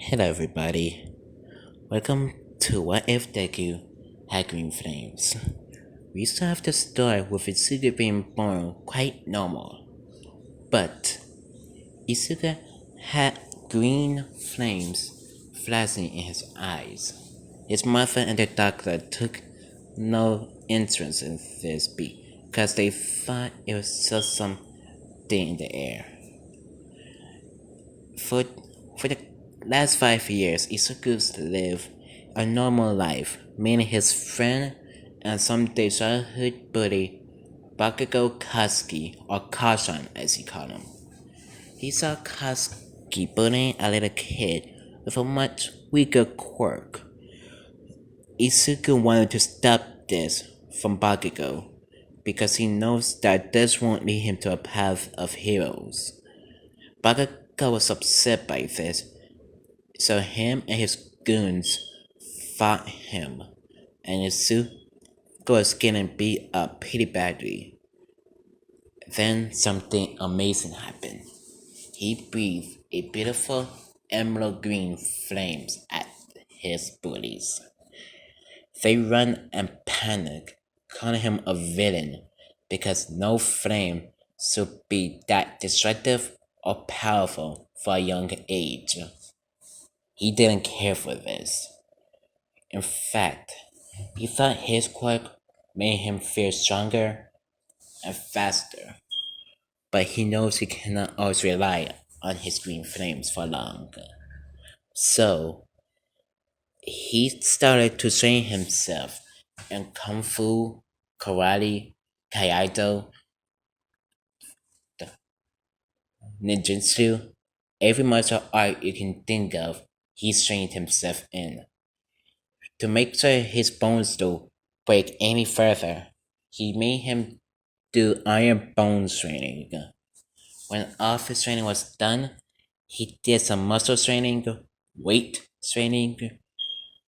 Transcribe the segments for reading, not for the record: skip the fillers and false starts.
Hello, everybody. Welcome to What If Deku had green flames. We start off the story with Isuka being born quite normal, but Isuka had green flames flashing in his eyes. His mother and the doctor took no interest in this because they thought it was just something in the air. For, for the last 5 years, Isuku's lived a normal life, meeting his friend and someday childhood buddy Bakugo Katsuki, or Kashan as he called him. He saw Katsuki bullying a little kid with a much weaker quirk. Isuku wanted to stop this from Bakugo because he knows that this won't lead him to a path of heroes. Bakugo was upset by this, so him and his goons fought him, and Isuka was getting beat up pretty badly. Then something amazing happened. He breathed a beautiful emerald green flames at his bullies. They run and panic, calling him a villain because no flame should be that destructive or powerful for a young age. He didn't care for this. In fact, he thought his quirk made him feel stronger and faster, but he knows he cannot always rely on his green flames for long. So, he started to train himself in Kung Fu, Karate, Kaido, Ninjutsu, every martial art you can think of, he's trained himself in. To make sure his bones don't break any further, he made him do iron bones training. When all of his training was done, he did some muscle training, weight training,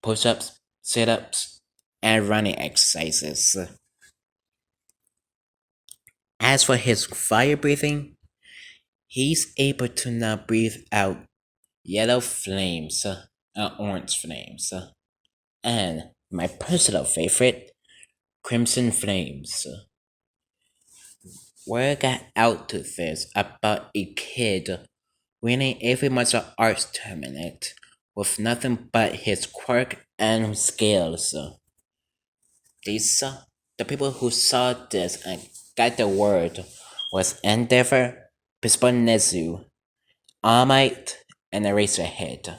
push ups, sit ups, and running exercises. As for his fire breathing, he's able to now breathe out yellow flames and orange flames, and my personal favorite, crimson flames. Word got out to this about a kid winning every martial arts tournament with nothing but his quirk and skills. The people who saw this and got the word was Endeavor, Pisponezu, All Might, and Eraserhead.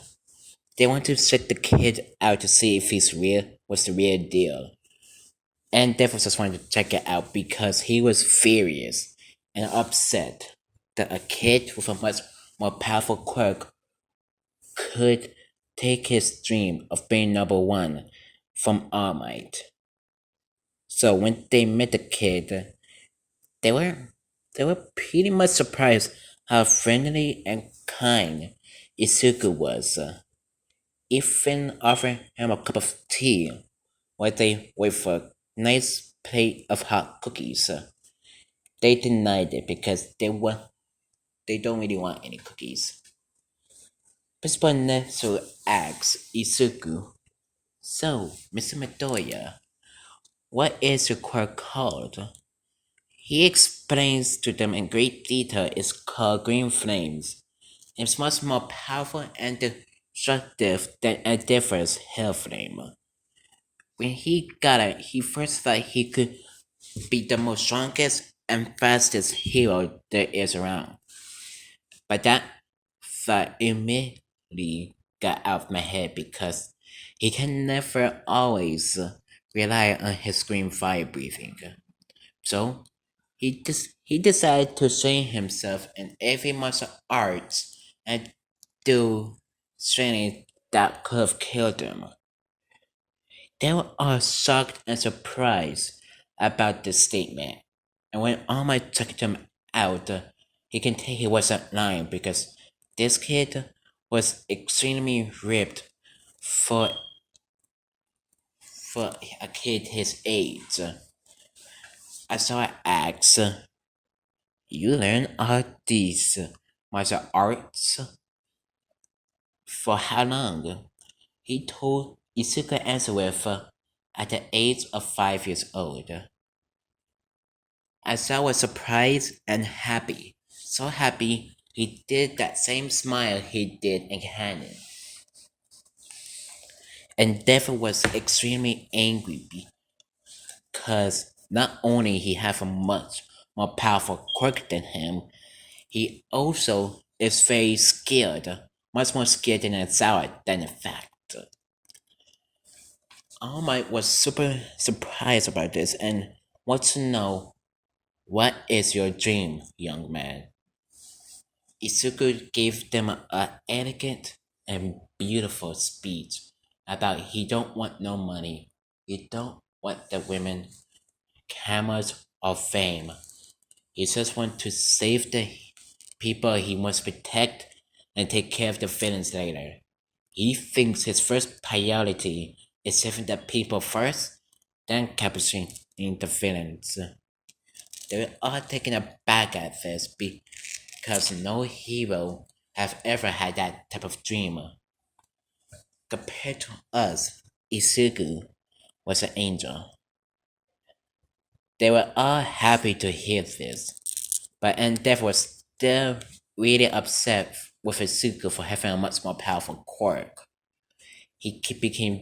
They want to check the kid out to see if he's real, was the real deal. Endeavor just wanted to check it out because he was furious and upset that a kid with a much more powerful quirk could take his dream of being number one from All Might. So when they met the kid, they were they were pretty much surprised how friendly and kind Isuku was. Even offered him a cup of tea while they wait for a nice plate of hot cookies. They denied it because they don't really want any cookies. Principal Netsu asks Isuku, "So, Mr. Midoriya, what is your quirk called?" He explains to them in great detail it's called Green Flames. It's much more powerful and destructive than Endeavor's Hell Flame. When he got it, he first thought he could be the most strongest and fastest hero there is around. But that thought immediately got out of my head because he can never always rely on his green fire breathing. So he decided to train himself in every martial arts and do training that could have killed him. They were all shocked and surprised about this statement. And when Alma checked him out, he can tell he wasn't lying because this kid was extremely ripped for for a kid his age. So I asked, "You learn all these martial arts For how long? He told Isuka answer with, at the age of 5 years old. Asa was surprised and happy. So happy, he did that same smile he did in Canaan. And Devil was extremely angry because not only he have a much more powerful quirk than him, he also is very skilled, much more skilled than Azawa than in fact. All Might was super surprised about this and wants to know, what is your dream, young man? Isuku gave them a elegant and beautiful speech about he don't want no money, he don't want the women, cameras, or fame. He just want to save the people he must protect and take care of the villains later. He thinks his first priority is saving the people first, then capturing the villains. They were all taken aback at this because no hero have ever had that type of dream. Compared to us, Isugu was an angel. They were all happy to hear this, but Endeavor was still really upset with Isugu for having a much more powerful quirk. Became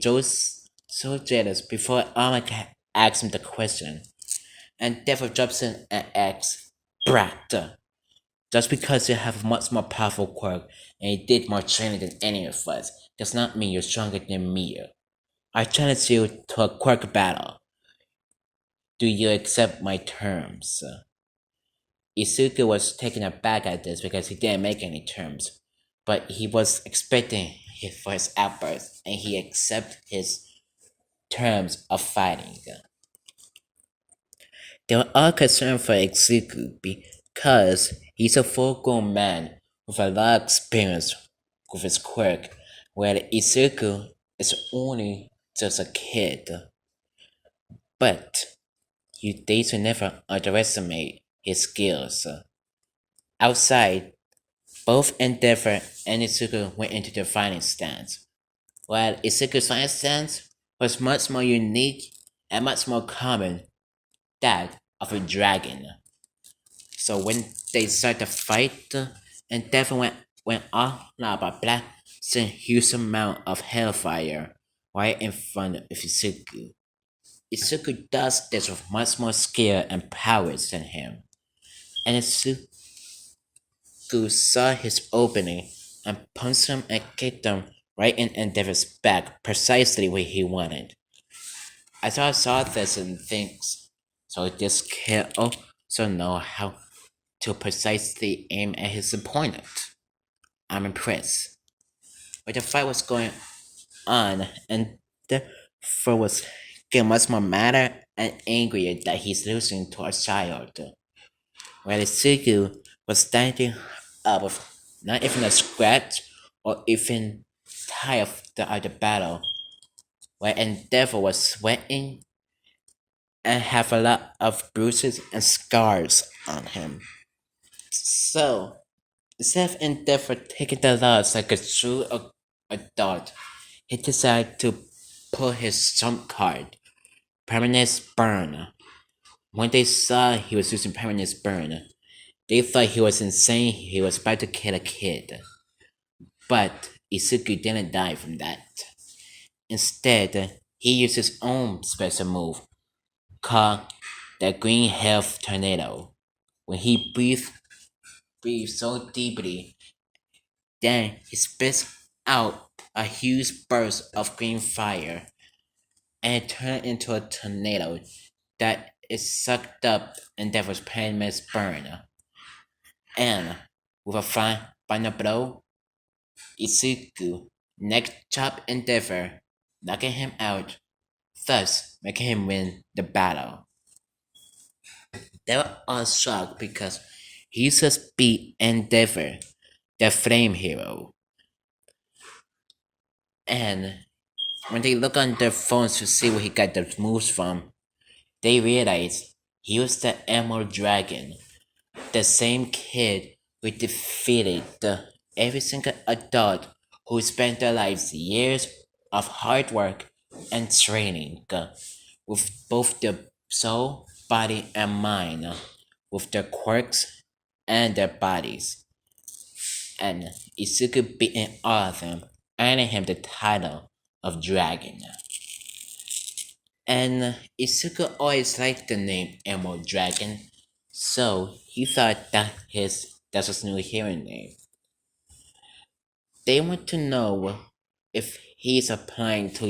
so jealous before Arma asked him the question, and Endeavor drops in and asks, Brat, just because you have a much more powerful quirk and you did more training than any of us does not mean you're stronger than me. I challenge you to a quirk battle. Do you accept my terms? Isuke was taken aback at this because he didn't make any terms, but he was expecting for his outburst and he accepted his terms of fighting. They were all concerned for Isuku because he's a full grown man with a lot of experience with his quirk, while Isuku is only just a kid. But they should never underestimate his skills. Outside, both Endeavor and Isuku went into their fighting stance, while Isuku's fighting stance was much more unique and much more common, that of a dragon. So when they started to fight, Endeavor went all out by blasting a huge amount of hellfire right in front of Isuku. Isuku does this with much more skill and powers than him, and Isuku saw his opening and punched him and kicked him right in Endeavor's back, precisely where he wanted. I saw this and thinks, so this kid also know how to precisely aim at his opponent. I'm impressed. But the fight was going on, and Endeavor was getting much more madder and angrier that he's losing to a child. While Isugu was standing up with not even a scratch or even tired of the other battle, while Endeavor was sweating and have a lot of bruises and scars on him. So, instead of Endeavor taking the loss like a true adult, he decided to pull his trump card, Permanent Burn. When they saw he was using Permanent Burn, they thought he was insane, he was about to kill a kid. But Isuku didn't die from that. Instead, he used his own special move, called the Green Health Tornado. When he breathed so deeply, then he spits out a huge burst of green fire, and it turned into a tornado that is sucked up and that was Painman's burn. And with a final blow, Isuku neck chop Endeavor, knocking him out, thus making him win the battle. They were all shocked because he just beat Endeavor, the flame hero. And when they look on their phones to see where he got the moves from, they realize he was the Emerald Dragon, the same kid who defeated every single adult who spent their lives years of hard work and training with both their soul, body, and mind, with their quirks and their bodies. And Izuku beating all of them, earning him the title of Dragon. And Izuku always liked the name Emerald Dragon, so he thought that's his new hero name. They want to know if he's applying to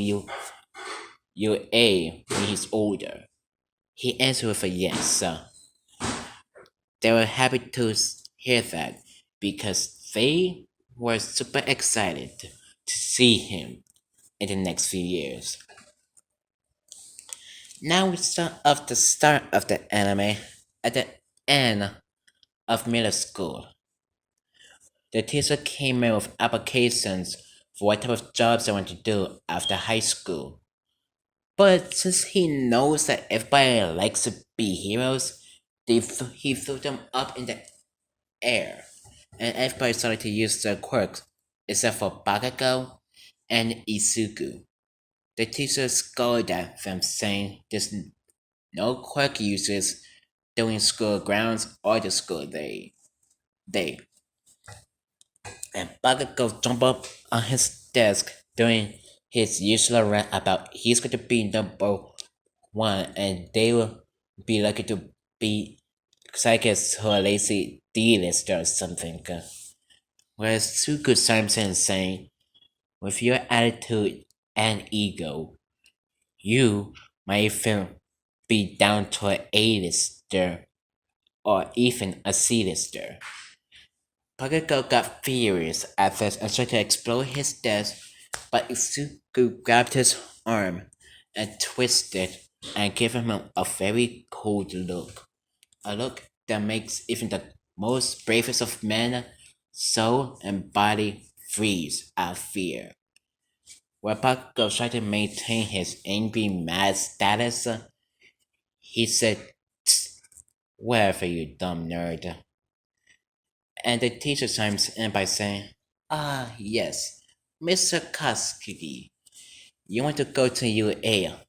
UA when he's older. He answered with a yes. They were happy to hear that because they were super excited to see him in the next few years. Now we start off the start of the anime at the end of middle school. The teacher came in with applications for what type of jobs they want to do after high school. But since he knows that everybody likes to be heroes, he threw them up in the air, and everybody started to use their quirks, except for Bagago and Izuku. The teacher scolded at them, saying there's no quirk uses during school grounds or the school day. And Bagago jumped up on his desk during his usual rant about he's going to be number one and they will be lucky to be psychics who are lazy D-lister or something. Whereas Tsuku chimes in saying, with your attitude and ego, you might even be down to an A-lister or even a C-lister. Pagago got furious at this and tried to explode his desk, but Izuku grabbed his arm and twisted and gave him a very cold look. A look that makes even the most bravest of men, soul and body, freeze out of fear. While Pagago tried to maintain his angry, mad status, he said, "Tsk, whatever, you dumb nerd." And the teacher chimes in by saying, "Ah, yes, Mr. Katsuki, you want to go to UA.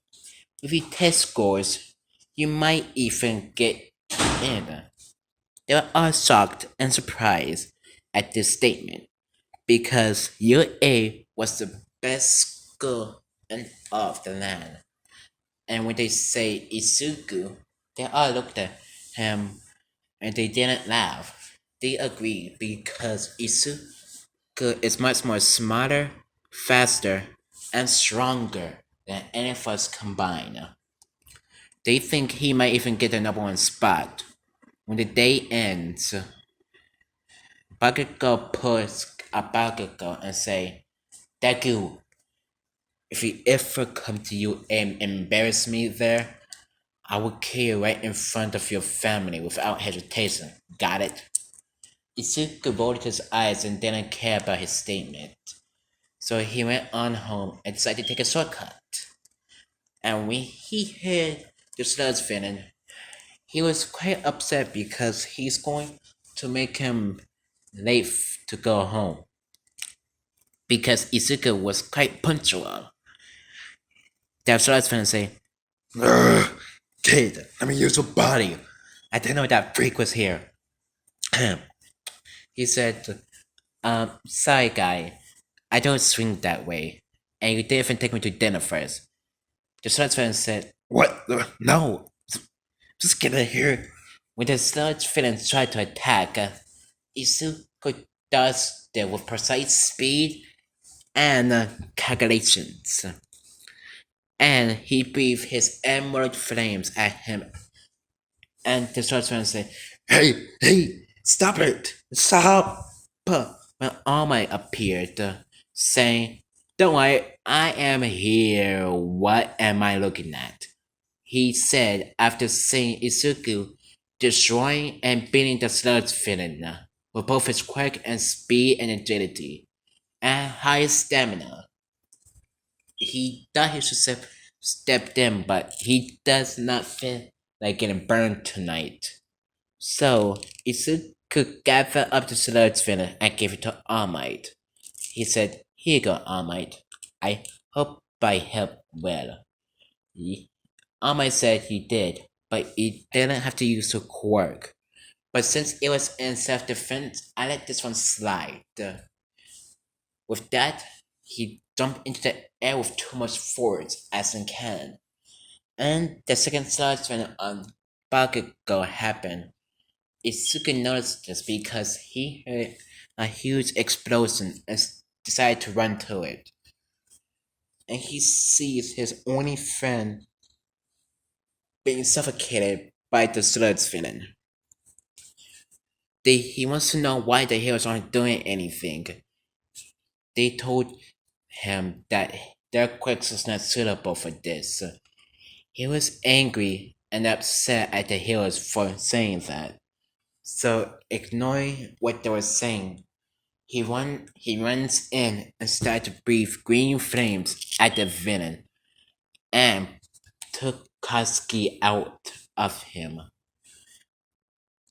With your test scores, you might even get in." They were all shocked and surprised at this statement because UA was the best school in all of the land. And when they say Izuku, they all looked at him and they didn't laugh. They agreed because Izuku is much more smarter, faster, and stronger than any of us combined. They think he might even get the number one spot. When the day ends, Bakugo pulls a Bakugo and say, "Deku, if you ever come to you and embarrass me there, I will kill you right in front of your family without hesitation. Got it?" Izuku rolled his eyes and didn't care about his statement. So he went on home and decided to take a shortcut. And when he heard the Sludge villain, he was quite upset because he's going to make him late to go home. Because Izuku was quite punctual. The Sludge villain say, "Ugh, kid, let me use your body. I didn't know that freak was here." He said, "Sorry guy, I don't swing that way. And you didn't even take me to dinner first." The Sludge villain said, "What? No, just get in here." When the Sludge villain tried to attack, Izuku dodged it with precise speed and calculations. And he breathed his emerald flames at him. And the Sludge villain said, hey, stop it! Stop!" When All Might appeared, saying, "Don't worry, I am here. What am I looking at?" He said after seeing Izuku destroying and beating the Sludge villain with both his quirk and speed and agility and high stamina. He thought he should have stepped in, but he does not feel like getting burned tonight. So Izuku gathered up the Sludge villain and gave it to All Might. He said Here you go, All Might. I hope I helped well. He, All Might said he did, but he didn't have to use a quirk. But since it was in self-defense, I let this one slide. With that, he jumped into the air with too much force as in can. And the second sludge when Bakugo happened. Isuke noticed this because he heard a huge explosion and decided to run to it. And he sees his only friend being suffocated by the sludge villain. He wants to know why the heroes aren't doing anything. They told him that their quirks was not suitable for this. He was angry and upset at the heroes for saying that. So, ignoring what they were saying, he runs in and starts to breathe green flames at the villain and took Katsuki out of him.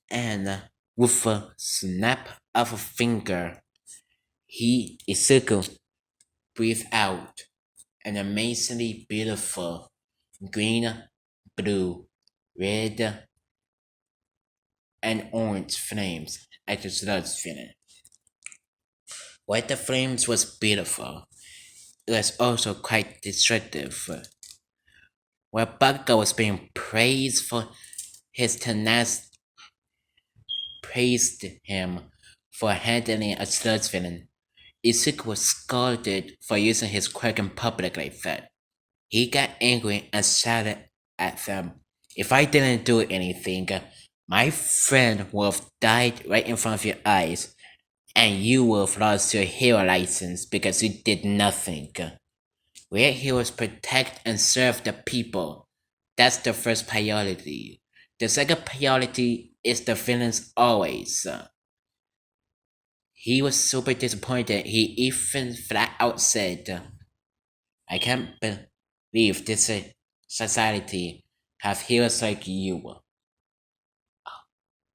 And with a snap of a finger, Isuku, breathed out an amazingly beautiful green, blue, red, and orange flames at the sludge villain. While the flames was beautiful, it was also quite destructive. While Bakugo was being praised for his tenacity, praised him for handling a sludge villain, Isuku was scolded for using his quirk in public like that. He got angry and shouted at them, "If I didn't do anything, my friend would have died right in front of your eyes, and you would have lost your hero license because you did nothing. Real heroes protect and serve the people. That's the first priority. The second priority is the villains always." He was super disappointed. He even flat out said, "I can't believe this society have heroes like you.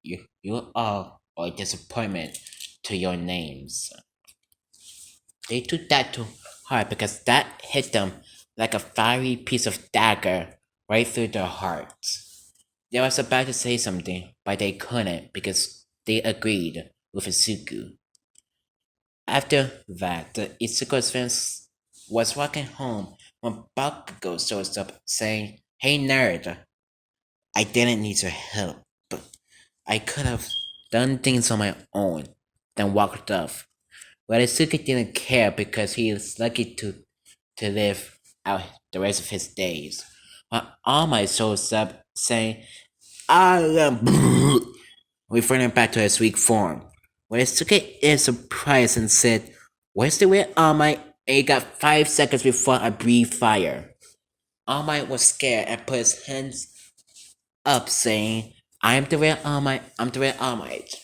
You are a disappointment to your names." They took that to heart because that hit them like a fiery piece of dagger right through their hearts. They was about to say something, but they couldn't because they agreed with Isuku. After that, Isuku's friends was walking home when Bakugo shows up saying, "Hey nerd, I didn't need your help. I could have done things on my own," then walked off. But Isuke didn't care because he is lucky to live out the rest of his days. When All shows up saying, "I am," referring back to his weak form. When Isuke is surprised and said, "Where's the real All Might?" And he got 5 seconds before I breathed fire. All Might was scared and put his hands up saying, "I am the real All Might, I'm the real All Might."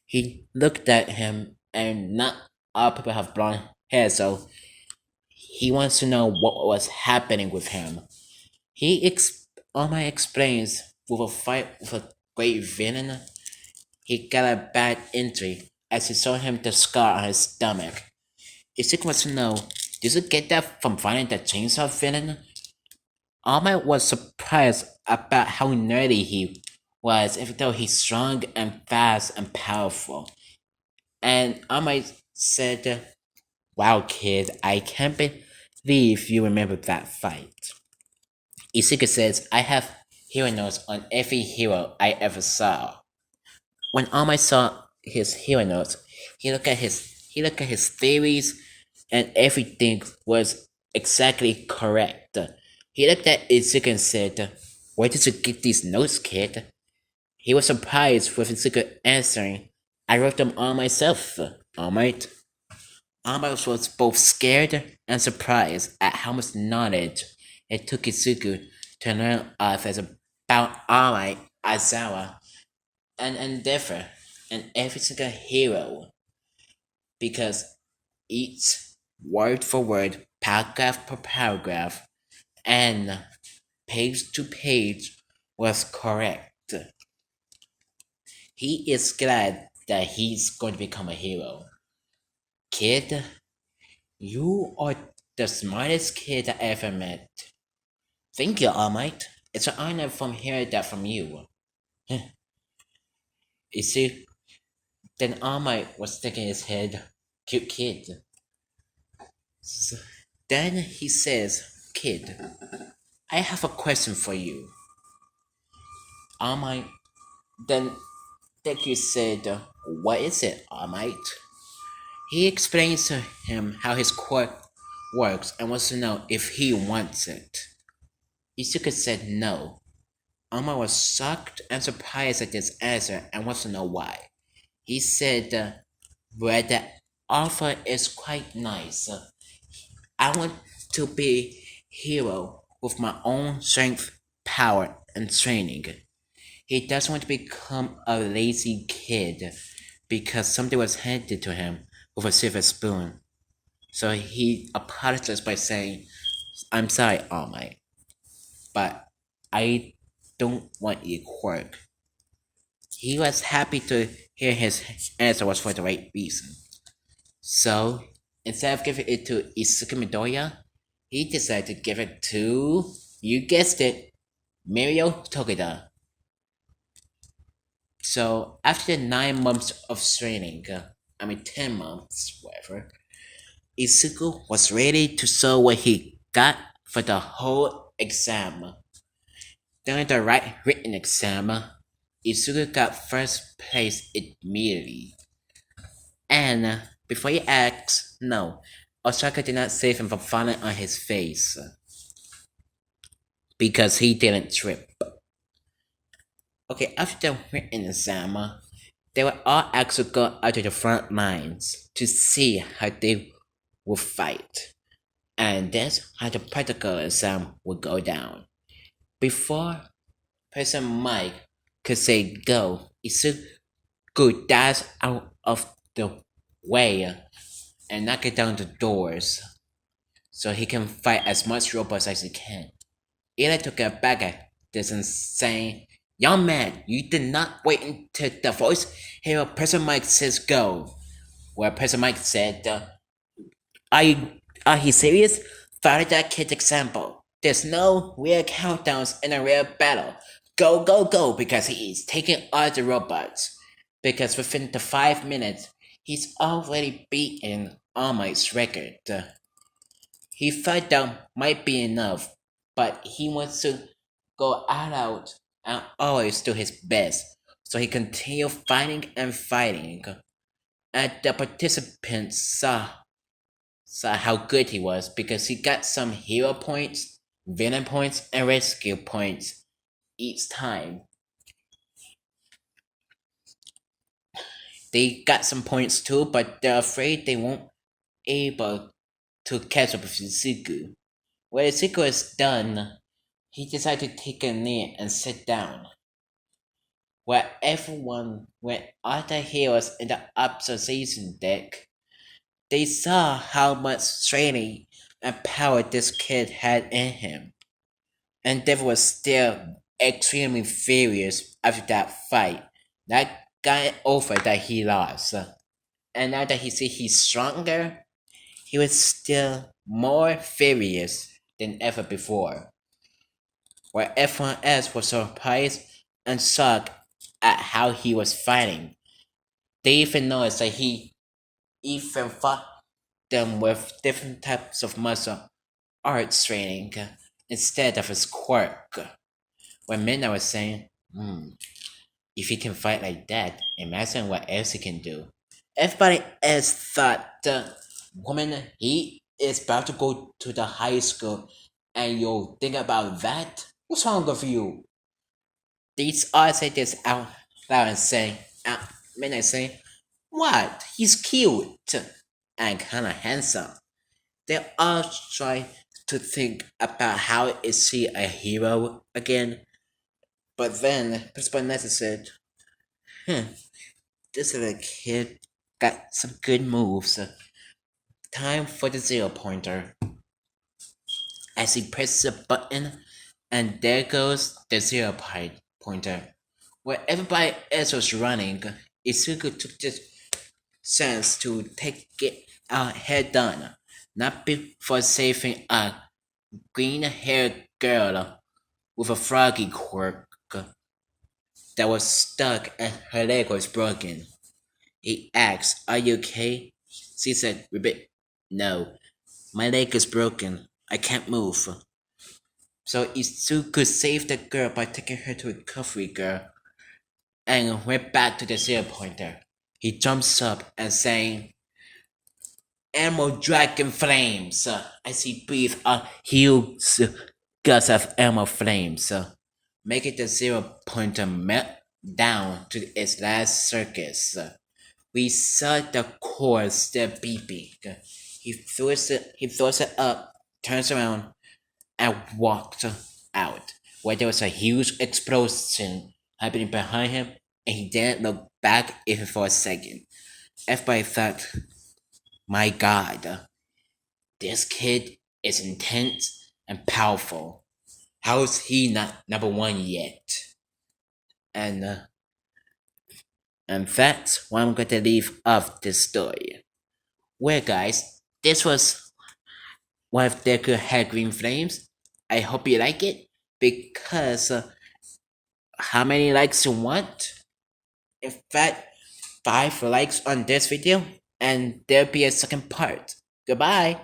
He looked at him and not all people have blonde hair, so he wants to know what was happening with him. All Might explains with a fight with a great villain, he got a bad injury as he saw him the scar on his stomach. Isaac wants to know, did you get that from finding the chainsaw villain? All Might was surprised about how nerdy he was, even though he's strong and fast and powerful. And All Might said, "Wow, kid, I can't believe you remember that fight." Isuka says, "I have hero notes on every hero I ever saw." When All Might saw his hero notes, he looked at his theories, and everything was exactly correct. He looked at Isuka and said, "Where did you get these notes, kid?" He was surprised with Isuka answering, "I wrote them all myself, All Might." Amos was both scared and surprised at how much knowledge it took Izuku to learn of as about All Aizawa, and Endeavor, and every single hero, because each word for word, paragraph per paragraph, and page to page was correct. He is glad that he's going to become a hero. Kid, You are the smartest kid I ever met. Thank you, All Might. It's an honor from hearing that from you. You see, then All Might was sticking his head. Cute kid. So, then he says, Kid, I have a question for you. All Might. Then Deku said, What is it, All Might? He explains to him how his quirk works and wants to know if he wants it. Isuka said no. Alma was shocked and surprised at this answer and wants to know why. He said, Well, the offer is quite nice. I want to be hero with my own strength, power, and training. He doesn't want to become a lazy kid because something was handed to him with a silver spoon. So he apologized by saying, I'm sorry, All Might, but I don't want your quirk. He was happy to hear his answer was for the right reason. So, instead of giving it to Isuka Midoriya, he decided to give it to, you guessed it, Mirio Togeda. So, after 9 months of training, 10 months, whatever, Isuka was ready to show what he got for the whole exam. During the written exam, Isuka got first place immediately. And before he asks, no, Osaka did not save him from falling on his face because he didn't trip. Okay, after the written exam, they were all asked to go out to the front lines to see how they would fight. And that's how the practical exam would go down. Before Person Mike could say go, Isuku dash out of the way and knock it down the doors so he can fight as much robots as he can. Ila took a back at this and saying, Young man, you did not wait until the voice hero Person Mike says go. Where Person Mike said, are he serious? Follow that kid's example. There's no real countdowns in a real battle. Go, go, go, because he is taking all the robots. Because within the 5 minutes, he's already beaten All Might's record. He thought that might be enough, but he wants to go all out and always do his best. So he continued fighting and fighting. And the participants saw how good he was because he got some hero points, villain points, and rescue points each time. They got some points too, but they're afraid they won't able to catch up with Izuku. When Izuku is done, he decided to take a knee and sit down. Where everyone went other heroes in the observation deck, they saw how much training and power this kid had in him. And Devil was still extremely furious after that fight. That got over that he lost. And now that he see he's stronger, he was still more furious than ever before. Where everyone else was surprised and shocked at how he was fighting. They even noticed that he even fought them with different types of martial arts training instead of his quirk. When Midna was saying, if he can fight like that, imagine what else he can do. Everybody else thought the woman he is about to go to the high school and you'll think about that? What's wrong with you? These all say this out loud and say, Midnight saying, what? He's cute and kinda handsome. They all try to think about how is she a hero again. But then Principal Nessa said, this little kid got some good moves. Time for the 0 pointer. As he presses a button, and there goes the 0 pointer. Where everybody else was running, Izuku took this chance to take it head on. Not before saving a green-haired girl with a froggy quirk that was stuck and her leg was broken. He asked, "Are you okay?" She said, "No, my leg is broken. I can't move." So Izuku saved the girl by taking her to a recovery girl and went back to the zero pointer. He jumps up and saying, "Emerald Dragon Flames!" As he breathed a huge gust of emerald flames, making the zero pointer melt down to its last circus. We saw the core still beeping. He throws it up, turns around, and walked out, where there was a huge explosion happening behind him, and he didn't look back even for a second. Everybody thought, my god, this kid is intense and powerful. How is he not number one yet? And uh, and that's where I'm going to leave off this story. Well, guys, this was one of Deku Had Green Flames. I hope you like it because how many likes you want? In fact, 5 likes on this video, and there'll be a second part. Goodbye.